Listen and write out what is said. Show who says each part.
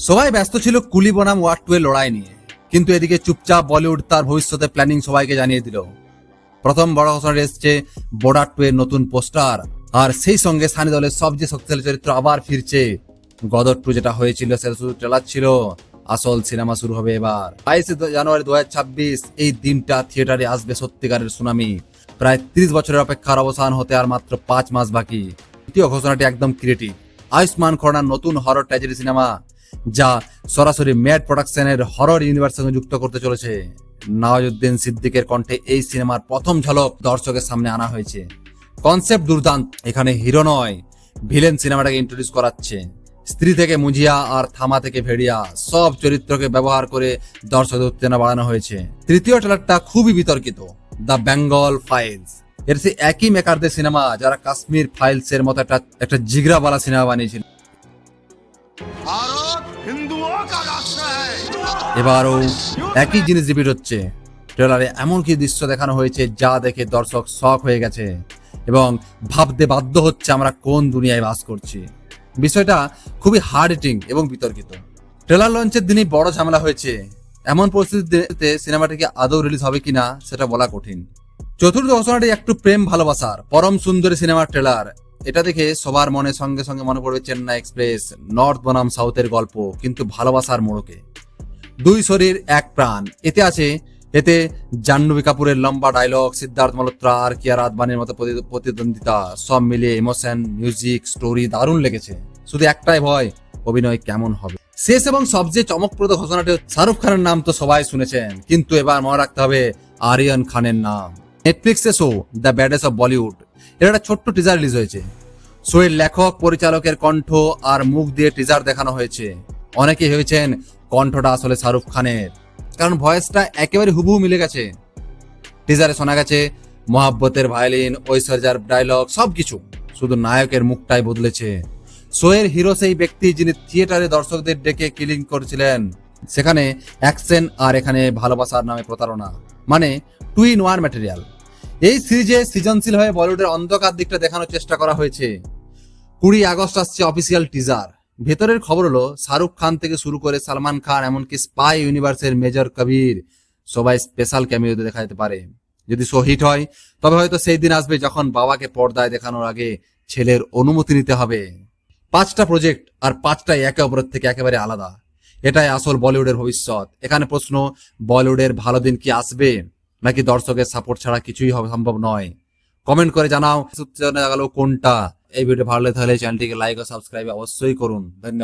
Speaker 1: সবাই ব্যস্ত ছিল কুলি বনাম ওয়ার 2 এর লড়াই নিয়ে, কিন্তু এদিকে চুপচাপ বলিউড তার ভবিষ্যতে প্ল্যানিং সবাইকে জানিয়ে দিল। প্রথম বড় ঘোষণা এসছে বর্ডার 2 এর নতুন পোস্টার, আর সেই সঙ্গে সানি দলের সবচেয়ে শক্তিশালী চরিত্র আবার ফিরছে। গদর 2 যেটা হয়েছিল সেটা শুধু ট্রেলার ছিল, আসল সিনেমা শুরু হবে এবার 22 জানুয়ারি 2026। এই দিনটা থিয়েটারে আসবে সত্যিকারের সুনামি। প্রায় 30 বছরের অপেক্ষার অবসান হতে আর মাত্র 5 মাস বাকি। দ্বিতীয় ঘোষণাটি একদম ক্রিয়েটিভ। আয়ুষ্মান খুরানার নতুন হরর ট্র্যাজেডি সিনেমা, যা সরাসরি ম্যাড প্রোডাকশনের হরর ইউনিভার্সের সঙ্গে যুক্ত করতে চলেছে। নওয়াজুদ্দিন সিদ্দিকের কণ্ঠে এই সিনেমার প্রথম ঝলক দর্শকের সামনে আনা হয়েছে। কনসেপ্ট দুর্দান্ত। এখানে হিরো নয়, ভিলেন সিনেমাটাকে ইন্ট্রোডিউস করাচ্ছে। স্ত্রী থেকে মুজিয়া আর থামা থেকে ভেড়িয়া সব চরিত্রকে ব্যবহার করে দর্শকদের উত্তেজনা বাড়ানো হয়েছে। তৃতীয় ট্রেলারটা খুবই বিতর্কিত, দ্য বেঙ্গল ফাইলস। এর সেই একই মেকারদের সিনেমা যারা কাশ্মীর ফাইলস এর মতো একটা জিগরাওয়ালা সিনেমা বানিয়েছিল। এবারও একই জিনিস রিপিট হচ্ছে। ট্রেলারে এমন কি দৃশ্য দেখানো হয়েছে যা দেখে দর্শক শক হয়ে গেছে এবং ভাবতে বাধ্য হচ্ছে আমরা কোন দুনিয়ায় বাস করছি। বিষয়টা খুবই হার্ড হিটিং এবং বিতর্কিত। ট্রেলার লঞ্চের দিনই বড় ঝামেলা হয়েছে। এমন পরিস্থিতিতে সিনেমাটিকে আদৌ রিলিজ হবে কিনা সেটা বলা কঠিন। চতুর্থ ঘোষণাটি একটু প্রেম ভালোবাসার পরম সুন্দরী সিনেমার ট্রেলার। এটা দেখে সবার মনে সঙ্গে সঙ্গে মনে পড়বে চেন্নাই এক্সপ্রেস, নর্থ বনাম সাউথের গল্প, কিন্তু ভালোবাসার মোড়কে। দুই শরীর এক প্রাণ। এতে জাহ্নবী কাপুরের লম্বা ডায়লগ, সিদ্ধার্থ মালহোত্রা আর কিয়ারা আদবানির মতো প্রতিদ্বন্দ্বিতা, সব মিলিয়ে ইমোশন, মিউজিক, স্টোরি দারুণ লেগেছে। শুধু একটাই ভয়, অভিনয় কেমন হবে। শেষ এবং সবচেয়ে চমকপ্রদ ঘোষণাটি, শাহরুখ খানের নাম তো সবাই শুনেছেন, কিন্তু এবার মনে রাখতে হবে আরিয়ান খানের নাম। নেটফ্লিক্সে শো দ্য ব্যাডেস অফ বলিউড এর একটা ছোট্ট টিজার রিলিজ হয়েছে। শো এর লেখক পরিচালকের কণ্ঠ আর মুখ দিয়ে টিজার দেখানো হয়েছে। অনেকে ভেবেছেন কণ্ঠটা আসলে শাহরুখ খানের, কারণ ভয়েসটা একেবারে হুবহু মিলে গেছে। টিজারে শোনা গেছে মোহাব্বতের ভায়োলিন, ঐশ্বর্যার ডায়লগ, সবকিছু, শুধু নায়কের মুখটাই বদলেছে। শোয়ের হিরো সেই ব্যক্তি যিনি থিয়েটারে দর্শকদের ডেকে কিলিং করেছিলেন। সেখানে অ্যাকশন আর এখানে ভালোবাসার নামে প্রতারণা, মানে 2 in 1 ম্যাটেরিয়াল। এই সিরিজে সৃজনশীল হয়ে বলিউডের অন্ধকার দিকটা দেখানোর চেষ্টা করা হয়েছে। 20 আগস্ট আসছে অফিসিয়াল টিজার। ভেতরের খবর হলো শাহরুখ খান থেকে শুরু করে সালমান খান, এমনকি স্পাই ইউনিভার্সের মেজর কবির সবাই স্পেশাল ক্যামিওতে দেখা যেতে পারে। যদি শো হিট হয় তবে হয়তো সেই দিন আসবে যখন বাবাকে পর্দায় দেখানোর আগে ছেলের অনুমতি নিতে হবে। 5টা প্রজেক্ট আর 5টাই একে অপরের থেকে একেবারে আলাদা। এটাই আসল বলিউডের ভবিষ্যৎ। এখানে প্রশ্ন, বলিউডের ভালো দিন কি আসবে, নাকি দর্শকের সাপোর্ট ছাড়া কিছুই সম্ভব নয়? কমেন্ট করে জানাও কোনটা। এই ভিডিও ভালো লাগলে তাহলে চ্যানেলটিকে লাইক ও সাবস্ক্রাইব অবশ্যই করুন। ধন্যবাদ।